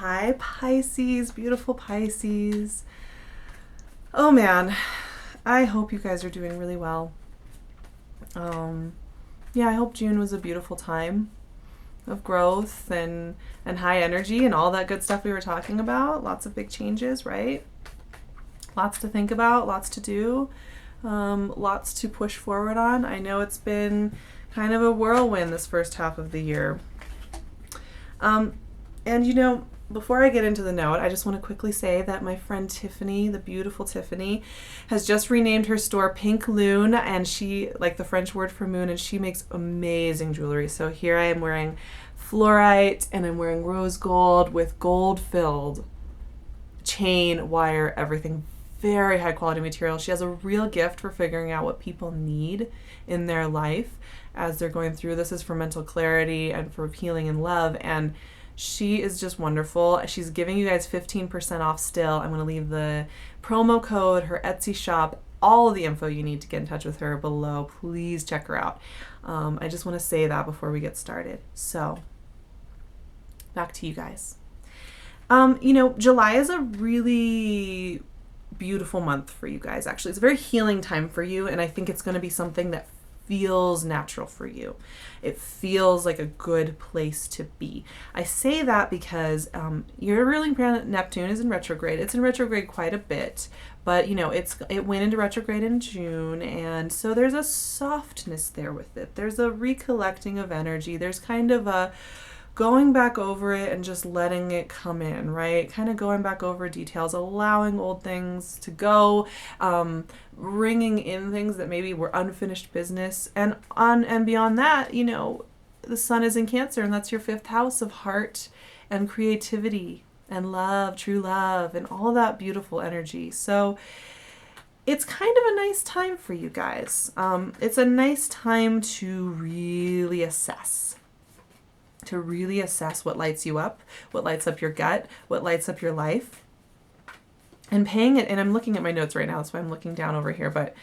Hi, Pisces, beautiful Pisces. Oh man, I hope you guys are doing really well. Um, yeah, I hope June was a beautiful time of growth and high energy and all that good stuff we were talking about. Lots of big changes, right? Lots to think about, lots to do, lots to push forward on. I know it's been kind of a whirlwind this first half of the year. And before I get into the note, I just want to quickly say that my friend Tiffany, the beautiful Tiffany, has just renamed her store Pink LUNE, and she, like the French word for moon, and she makes amazing jewelry. So here I am wearing fluorite, and I'm wearing rose gold with gold-filled chain, wire, everything. Very high quality material. She has a real gift for figuring out what people need in their life as they're going through. This is for mental clarity and for healing and love, and she is just wonderful. She's giving you guys 15% off still. I'm going to leave the promo code, her Etsy shop, all of the info you need to get in touch with her below. Please check her out. I just want to say that before we get started. So, back to you guys. July is a really beautiful month for you guys, actually. It's a very healing time for you, and I think it's going to be something that feels natural for you. It feels like a good place to be. I say that because your ruling planet Neptune is in retrograde. It's in retrograde quite a bit, but it went into retrograde in June, and so there's a softness there with it. There's a recollecting of energy. There's kind of a going back over it and just letting it come in, right? Kind of going back over details, allowing old things to go, bringing in things that maybe were unfinished business. And beyond that, the sun is in Cancer, and that's your fifth house of heart and creativity and love, true love, and all that beautiful energy. So it's kind of a nice time for you guys. It's a nice time to really assess. What lights you up, what lights up your gut, what lights up your life. And paying it, and I'm looking at my notes right now, that's why I'm looking down over here, but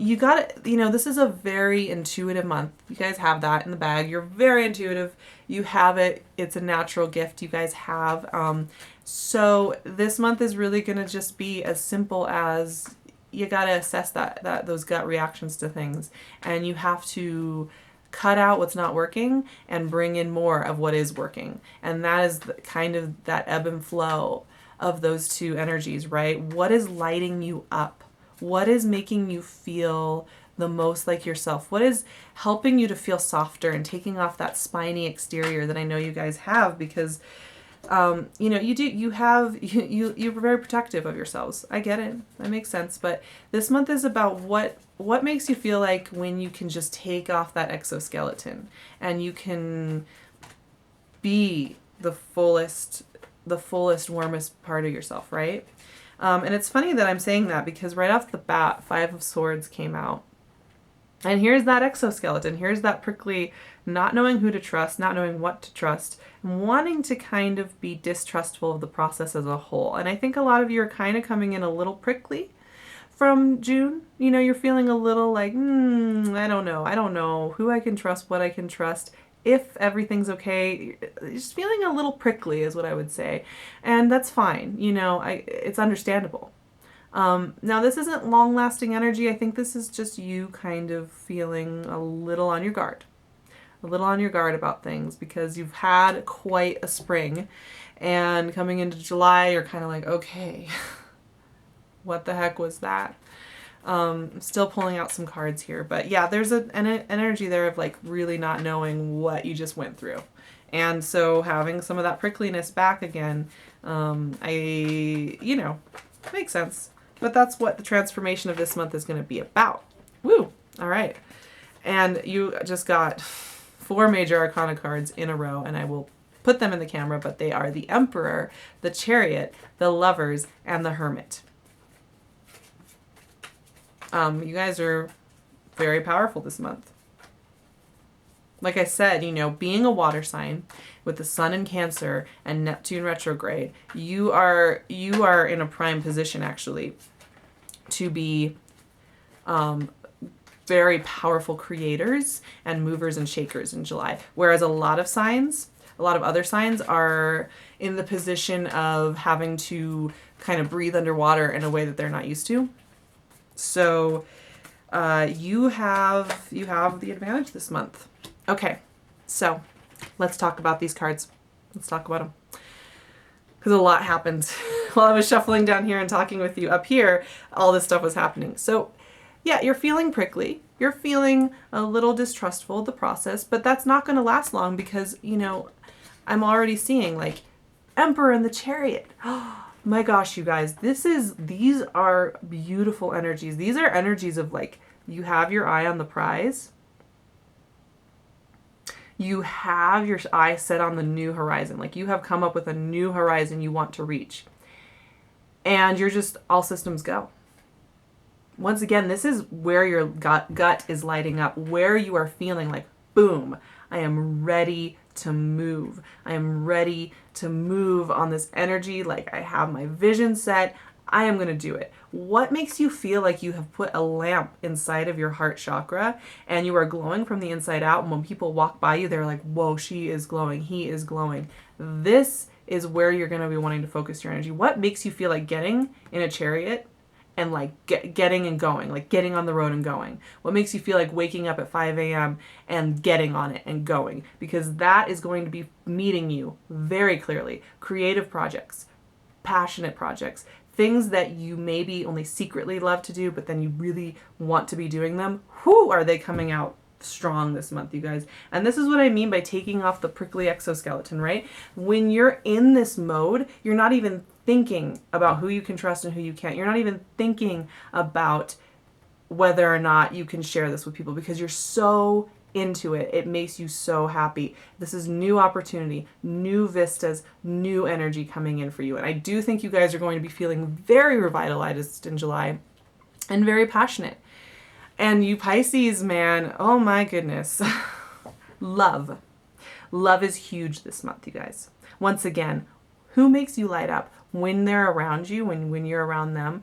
you got it, this is a very intuitive month. You guys have that in the bag. You're very intuitive. You have it. It's a natural gift you guys have. So this month is really going to just be as simple as you got to assess those gut reactions to things, and you have to cut out what's not working and bring in more of what is working. And that is kind of that ebb and flow of those two energies, right? What is lighting you up? What is making you feel the most like yourself? What is helping you to feel softer and taking off that spiny exterior that I know you guys have, because you're very protective of yourselves. I get it. That makes sense. But this month is about what makes you feel like when you can just take off that exoskeleton and you can be the fullest, warmest part of yourself, right? And it's funny that I'm saying that because right off the bat, 5 of Swords came out. And here's that exoskeleton. Here's that prickly, not knowing who to trust, not knowing what to trust, and wanting to kind of be distrustful of the process as a whole. And I think a lot of you are kind of coming in a little prickly from June. You're feeling a little like, I don't know who I can trust, what I can trust, if everything's okay. Just feeling a little prickly is what I would say. And that's fine. It's understandable. Now this isn't long-lasting energy. I think this is just you kind of feeling a little on your guard about things because you've had quite a spring, and coming into July, you're kind of like, okay, what the heck was that? I'm still pulling out some cards here, but yeah, there's an energy there of like really not knowing what you just went through. And so having some of that prickliness back again, makes sense. But that's what the transformation of this month is going to be about. Woo! All right. And you just got 4 major arcana cards in a row, and I will put them in the camera, but they are the Emperor, the Chariot, the Lovers, and the Hermit. You guys are very powerful this month. Like I said, being a water sign with the sun in Cancer and Neptune retrograde, you are in a prime position actually to be very powerful creators and movers and shakers in July. Whereas a lot of signs a lot of other signs are in the position of having to kind of breathe underwater in a way that they're not used to. So you have the advantage this month. Okay, so let's talk about these cards. Let's talk about them. Because a lot happened. While I was shuffling down here and talking with you up here, all this stuff was happening. So yeah, you're feeling prickly. You're feeling a little distrustful of the process, but that's not going to last long because, you know, I'm already seeing like Emperor and the Chariot. My gosh, you guys, these are beautiful energies. These are energies of like, you have your eye on the prize. You have your eye set on the new horizon. Like you have come up with a new horizon you want to reach. And you're just all systems go. Once again, this is where your gut is lighting up, where you are feeling like, boom, I am ready to move. I am ready to move on this energy. Like I have my vision set. I am going to do it. What makes you feel like you have put a lamp inside of your heart chakra and you are glowing from the inside out? And when people walk by you, they're like, whoa, she is glowing. He is glowing. This is where you're going to be wanting to focus your energy. What makes you feel like getting in a chariot and like getting and going, like getting on the road and going? What makes you feel like waking up at 5 a.m. and getting on it and going? Because that is going to be meeting you very clearly. Creative projects, passionate projects, things that you maybe only secretly love to do, but then you really want to be doing them. Whoo, are they coming out strong this month, you guys? And this is what I mean by taking off the prickly exoskeleton, right? When you're in this mode, you're not even thinking about who you can trust and who you can't. You're not even thinking about whether or not you can share this with people because you're so into it. It makes you so happy. This is new opportunity, new vistas, new energy coming in for you. And I do think you guys are going to be feeling very revitalized in July and very passionate. And you Pisces, man, oh my goodness. Love. Love is huge this month, you guys. Once again, who makes you light up? When they're around you, when you're around them,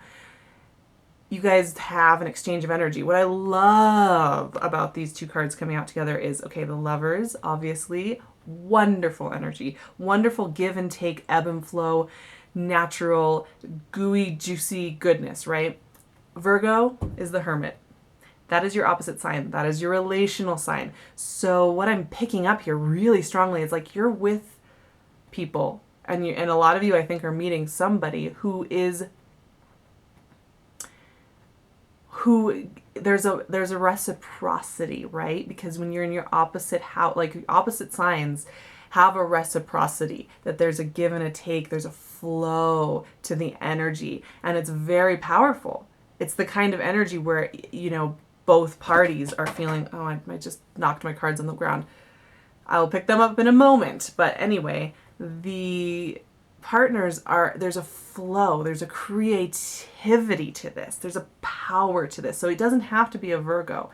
you guys have an exchange of energy. What I love about these two cards coming out together is, okay, the Lovers, obviously, wonderful energy, wonderful give and take, ebb and flow, natural, gooey, juicy goodness, right? Virgo is the Hermit. That is your opposite sign. That is your relational sign. So what I'm picking up here really strongly is like you're with people and a lot of you, I think, are meeting somebody who there's a reciprocity, right? Because when you're in your opposite house, like opposite signs have a reciprocity, that there's a give and a take, there's a flow to the energy, and it's very powerful. It's the kind of energy where, you know, both parties are feeling, oh, I just knocked my cards on the ground. I'll pick them up in a moment. But anyway, the partners there's a flow, there's a creativity to this, there's a power to this. So it doesn't have to be a Virgo,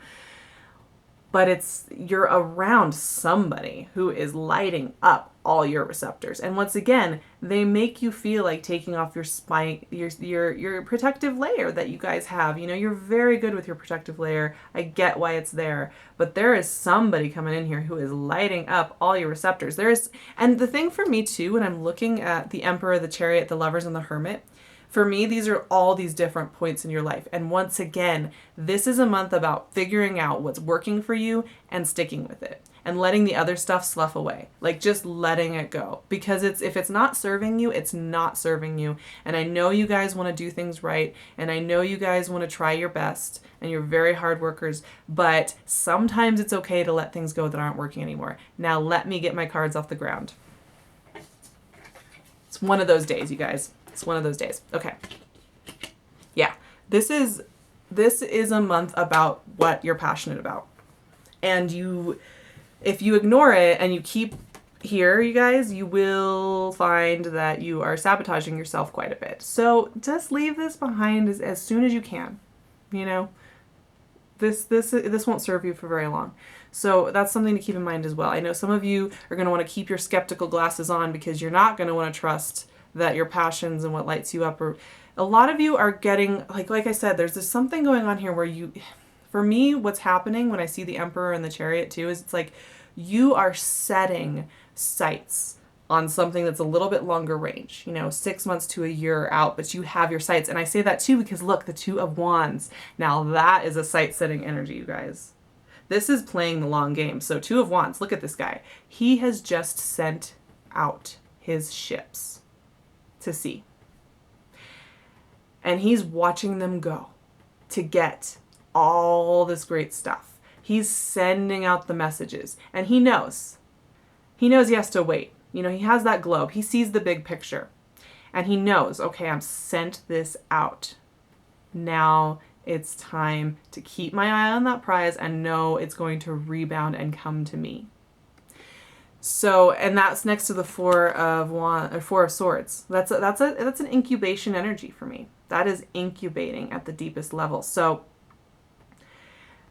but you're around somebody who is lighting up all your receptors. And once again, they make you feel like taking off your spine, your protective layer that you guys have. You know, you're very good with your protective layer. I get why it's there, but there is somebody coming in here who is lighting up all your receptors. And the thing for me too, when I'm looking at the Emperor, the Chariot, the Lovers, and the Hermit, for me, these are all these different points in your life. And once again, this is a month about figuring out what's working for you and sticking with it and letting the other stuff slough away. Like just letting it go. Because if it's not serving you, it's not serving you. And I know you guys want to do things right. And I know you guys want to try your best. And you're very hard workers. But sometimes it's okay to let things go that aren't working anymore. Now let me get my cards off the ground. It's one of those days, you guys. It's one of those days. Okay. Yeah. This is a month about what you're passionate about. And if you ignore it and you keep here, you guys, you will find that you are sabotaging yourself quite a bit. So just leave this behind as soon as you can. You know, this won't serve you for very long. So that's something to keep in mind as well. I know some of you are going to want to keep your skeptical glasses on because you're not going to want to trust that your passions and what lights you up, or a lot of you are getting, like I said, there's something going on here where for me, what's happening when I see the Emperor and the Chariot too, is it's like you are setting sights on something that's a little bit longer range, 6 months to a year out, but you have your sights. And I say that too because look, the Two of Wands. Now that is a sight-setting energy, you guys. This is playing the long game. So Two of Wands, look at this guy. He has just sent out his ships to sea. And he's watching them go to get all this great stuff. He's sending out the messages. And he knows. He knows he has to wait. He has that globe. He sees the big picture. And he knows, okay, I'm sent this out. Now it's time to keep my eye on that prize and know it's going to rebound and come to me. So, and that's next to the Four of Swords. That's an incubation energy for me. That is incubating at the deepest level. So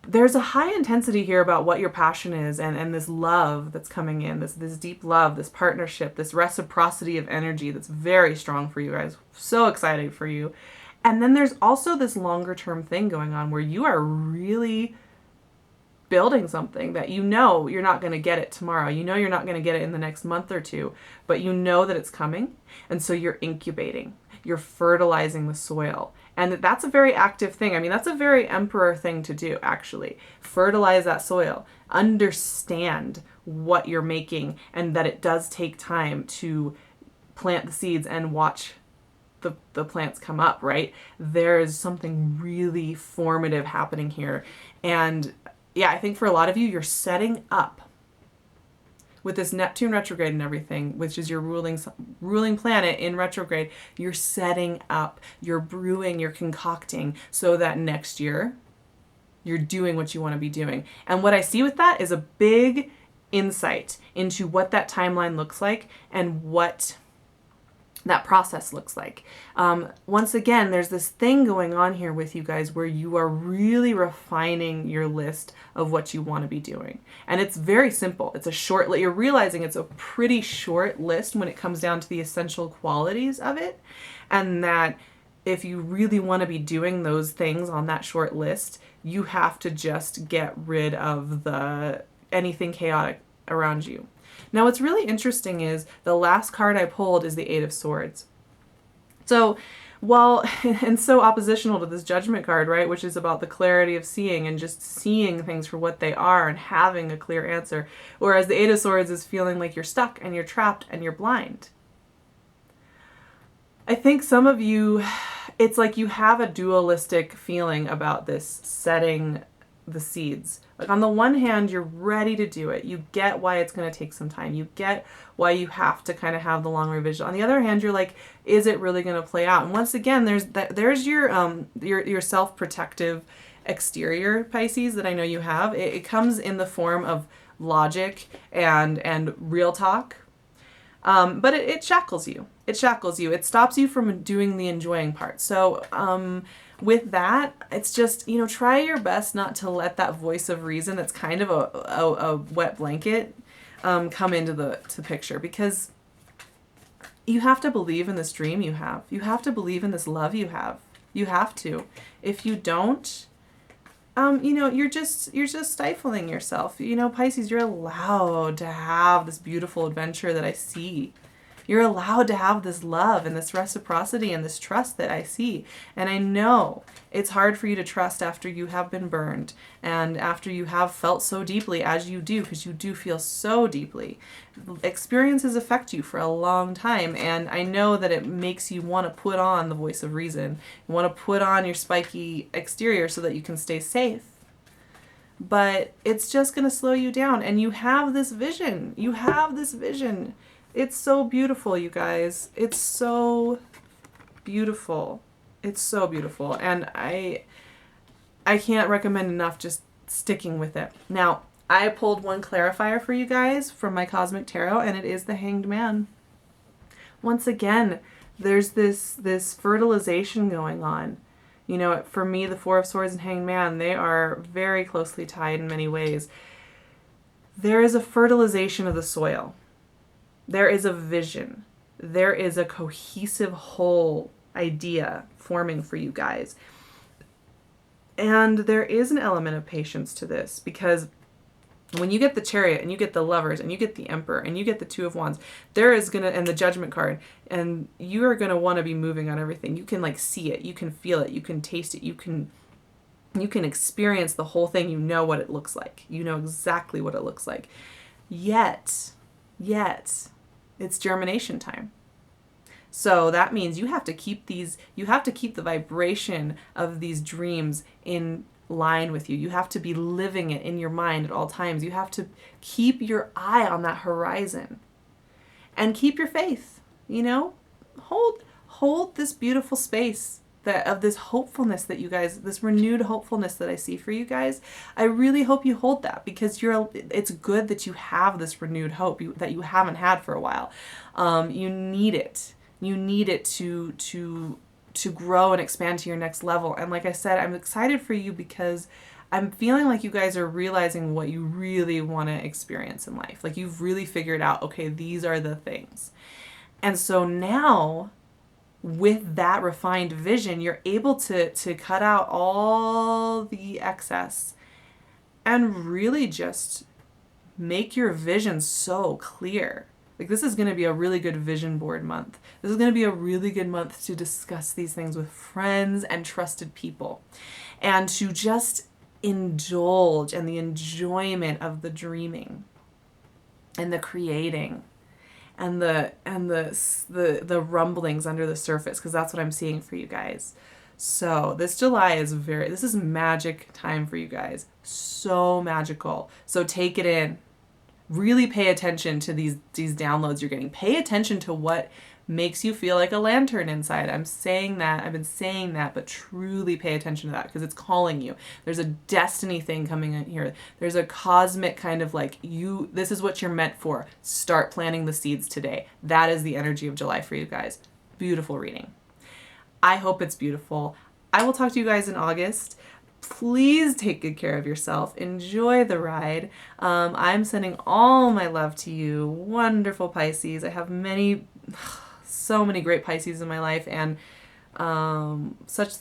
there's a high intensity here about what your passion is and this love that's coming in, this deep love, this partnership, this reciprocity of energy that's very strong for you guys. So excited for you. And then there's also this longer term thing going on where you are really building something that you're not going to get it tomorrow. You're not going to get it in the next month or two, but you know that it's coming. And so you're incubating, you're fertilizing the soil. And that's a very active thing. I mean, that's a very emperor thing to do, actually. Fertilize that soil. Understand what you're making and that it does take time to plant the seeds and watch the plants come up, right? There is something really formative happening here. And yeah, I think for a lot of you, you're setting up with this Neptune retrograde and everything, which is your ruling planet in retrograde. You're setting up, you're brewing, you're concocting so that next year you're doing what you want to be doing. And what I see with that is a big insight into what that timeline looks like and what that process looks like. Once again, there's this thing going on here with you guys where you are really refining your list of what you want to be doing. And it's very simple. It's a short list. You're realizing it's a pretty short list when it comes down to the essential qualities of it. And that if you really want to be doing those things on that short list, you have to just get rid of anything chaotic around you. Now, what's really interesting is the last card I pulled is the Eight of Swords. So, and so oppositional to this Judgment card, right, which is about the clarity of seeing and just seeing things for what they are and having a clear answer, whereas the Eight of Swords is feeling like you're stuck and you're trapped and you're blind. I think some of you, it's like you have a dualistic feeling about this setting the seeds. Like on the one hand, you're ready to do it. You get why it's going to take some time. You get why you have to kind of have the long revision. On the other hand, you're like, is it really going to play out? And once again, there's your self-protective exterior, Pisces, that I know you have. It comes in the form of logic and real talk. But it shackles you. It shackles you. It stops you from doing the enjoying part. So, with that, it's just, try your best not to let that voice of reason that's kind of a wet blanket come into the picture, because you have to believe in this dream you have. You have to believe in this love you have. You have to. If you don't, you're just stifling yourself. Pisces, you're allowed to have this beautiful adventure that I see. You're allowed to have this love and this reciprocity and this trust that I see. And I know it's hard for you to trust after you have been burned and after you have felt so deeply as you do, because you do feel so deeply. Experiences affect you for a long time. And I know that it makes you want to put on the voice of reason. You want to put on your spiky exterior so that you can stay safe. But it's just going to slow you down. And you have this vision. You have this vision. It's so beautiful, you guys. It's so beautiful. It's so beautiful. And I can't recommend enough just sticking with it. Now, I pulled one clarifier for you guys from my Cosmic Tarot, and it is the Hanged Man. Once again, there's this fertilization going on. For me, the Four of Swords and Hanged Man, they are very closely tied in many ways. There is a fertilization of the soil. There is a vision. There is a cohesive whole idea forming for you guys. And there is an element of patience to this, because When you get the Chariot and you get the Lovers and you get the Emperor and you get the Two of Wands, there is going to, and the Judgment card, and you are going to want to be moving on everything. You can like see it, you can feel it, you can taste it, you can experience the whole thing. You know what it looks like. You know exactly what it looks like. Yet, it's germination time. So that means you have to keep the vibration of these dreams in line with you. You have to be living it in your mind at all times. You have to keep your eye on that horizon and keep your faith, you know, hold this beautiful space of this hopefulness that you guys, this renewed hopefulness that I see for you guys. I really hope you hold that, because it's good that you have this renewed hope that you haven't had for a while. You need it. You need it to grow and expand to your next level. And like I said, I'm excited for you because I'm feeling like you guys are realizing what you really want to experience in life. Like you've really figured out, okay, these are the things. And so now, with that refined vision, you're able to cut out all the excess and really just make your vision so clear. Like this is going to be a really good vision board month. This is going to be a really good month to discuss these things with friends and trusted people, and to just indulge in the enjoyment of the dreaming and the creating and the rumblings under the surface, because that's what I'm seeing for you guys. So this July is this is magic time for you guys. So magical. So take it in. Really pay attention to these downloads you're getting. Pay attention to what makes you feel like a lantern inside. I'm saying that, I've been saying that, but truly pay attention to that, because it's calling you. There's a destiny thing coming in here. There's a cosmic kind of like, this is what you're meant for. Start planting the seeds today. That is the energy of July for you guys. Beautiful reading. I hope it's beautiful. I will talk to you guys in August. Please take good care of yourself. Enjoy the ride. I'm sending all my love to you, wonderful Pisces. I have so many great Pisces in my life, and such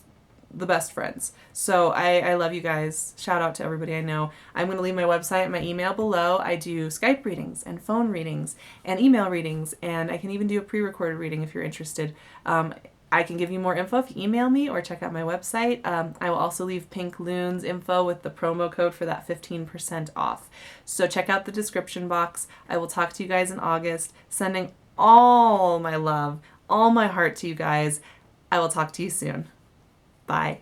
the best friends. So I love you guys. Shout out to everybody I know. I'm going to leave my website and my email below. I do Skype readings and phone readings and email readings, and I can even do a pre-recorded reading if you're interested. I can give you more info if you email me or check out my website. I will also leave Pink LUNE's info with the promo code for that 15% off. So check out the description box. I will talk to you guys in August. Sending all my love, all my heart to you guys. I will talk to you soon. Bye.